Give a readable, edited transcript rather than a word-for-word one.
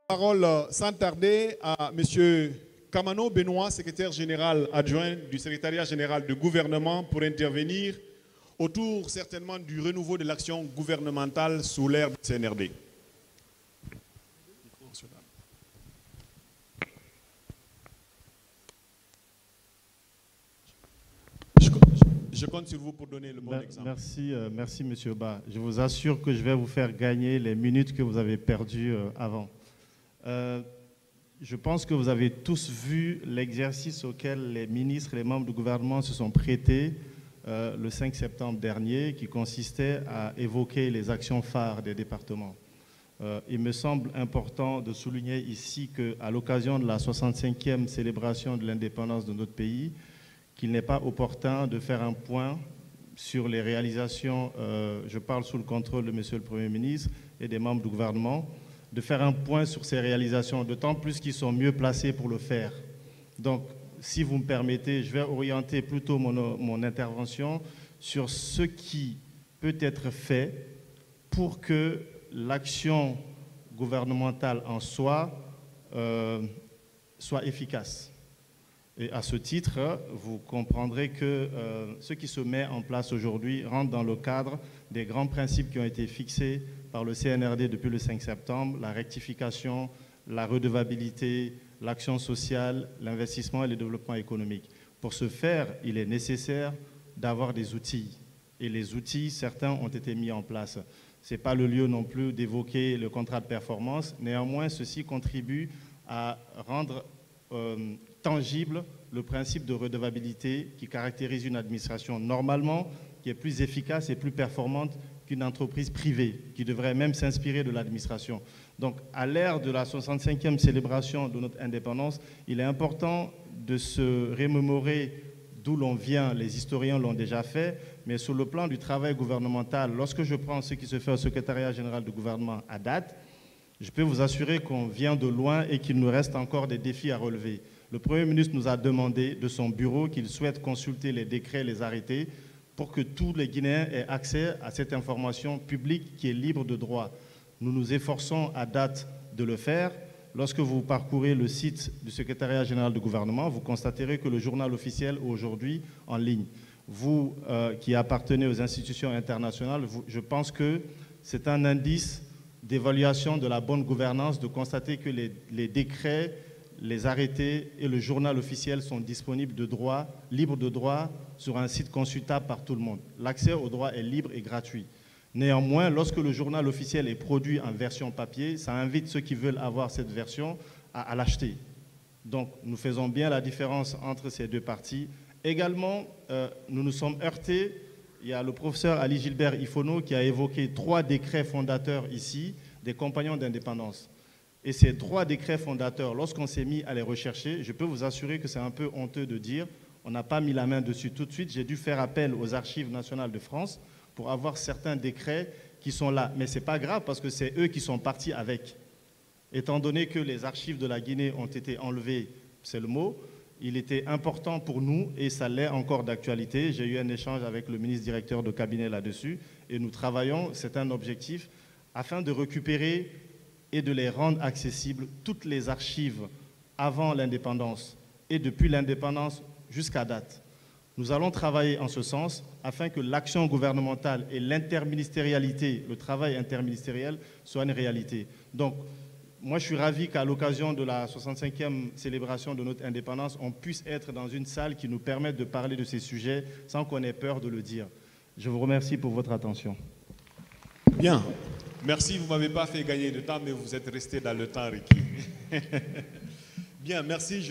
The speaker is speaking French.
Parole sans tarder à M. Kamano Benoît, secrétaire général adjoint du secrétariat général de gouvernement, pour intervenir autour certainement du renouveau de l'action gouvernementale sous l'ère du CNRD. Je compte sur vous pour donner le bon exemple. Merci M. Ba. Je vous assure que je vais vous faire gagner les minutes que vous avez perdues avant. Je pense que vous avez tous vu l'exercice auquel les ministres et les membres du gouvernement se sont prêtés le 5 septembre dernier, qui consistait à évoquer les actions phares des départements. Il me semble important de souligner ici qu'à l'occasion de la 65e célébration de l'indépendance de notre pays, qu'il n'est pas opportun de faire un point sur les réalisations, je parle sous le contrôle de M. le Premier ministre et des membres du gouvernement, de faire un point sur ces réalisations, d'autant plus qu'ils sont mieux placés pour le faire. Donc, si vous me permettez, je vais orienter plutôt mon intervention sur ce qui peut être fait pour que l'action gouvernementale en soi soit efficace. Et à ce titre, vous comprendrez que ce qui se met en place aujourd'hui rentre dans le cadre des grands principes qui ont été fixés par le CNRD depuis le 5 septembre, la rectification, la redevabilité, l'action sociale, l'investissement et le développement économique. Pour ce faire, il est nécessaire d'avoir des outils. Et les outils, certains ont été mis en place. Ce n'est pas le lieu non plus d'évoquer le contrat de performance. Néanmoins, ceci contribue à rendre tangible le principe de redevabilité qui caractérise une administration normalement qui est plus efficace et plus performante qu'une entreprise privée, qui devrait même s'inspirer de l'administration. Donc, à l'ère de la 65e célébration de notre indépendance, il est important de se remémorer d'où l'on vient. Les historiens l'ont déjà fait, mais sur le plan du travail gouvernemental, lorsque je prends ce qui se fait au secrétariat général du gouvernement à date, je peux vous assurer qu'on vient de loin et qu'il nous reste encore des défis à relever. Le Premier ministre nous a demandé de son bureau qu'il souhaite consulter les décrets, les arrêtés, pour que tous les Guinéens aient accès à cette information publique qui est libre de droit. Nous nous efforçons à date de le faire. Lorsque vous parcourez le site du secrétariat général du gouvernement, vous constaterez que le journal officiel est aujourd'hui en ligne. Vous qui appartenez aux institutions internationales, je pense que c'est un indice d'évaluation de la bonne gouvernance de constater que les décrets, les arrêtés et le journal officiel sont disponibles de droit, libres de droit, sur un site consultable par tout le monde. L'accès au droit est libre et gratuit. Néanmoins, lorsque le journal officiel est produit en version papier, ça invite ceux qui veulent avoir cette version à l'acheter. Donc, nous faisons bien la différence entre ces deux parties. Également, nous nous sommes heurtés. Il y a le professeur Ali Gilbert Ifono qui a évoqué 3 décrets fondateurs ici, des compagnons d'indépendance. Et ces 3 décrets fondateurs, lorsqu'on s'est mis à les rechercher, je peux vous assurer que c'est un peu honteux de dire, on n'a pas mis la main dessus tout de suite. J'ai dû faire appel aux archives nationales de France pour avoir certains décrets qui sont là. Mais ce n'est pas grave parce que c'est eux qui sont partis avec. Étant donné que les archives de la Guinée ont été enlevées, c'est le mot, il était important pour nous, et ça l'est encore d'actualité. J'ai eu un échange avec le ministre directeur de cabinet là-dessus, et nous travaillons, c'est un objectif, afin de récupérer et de les rendre accessibles, toutes les archives avant l'indépendance et depuis l'indépendance jusqu'à date. Nous allons travailler en ce sens afin que l'action gouvernementale et l'interministérialité, le travail interministériel, soient une réalité. Donc, moi, je suis ravi qu'à l'occasion de la 65e célébration de notre indépendance, on puisse être dans une salle qui nous permette de parler de ces sujets sans qu'on ait peur de le dire. Je vous remercie pour votre attention. Bien. Merci, vous ne m'avez pas fait gagner de temps, mais vous êtes resté dans le temps requis. Bien, merci.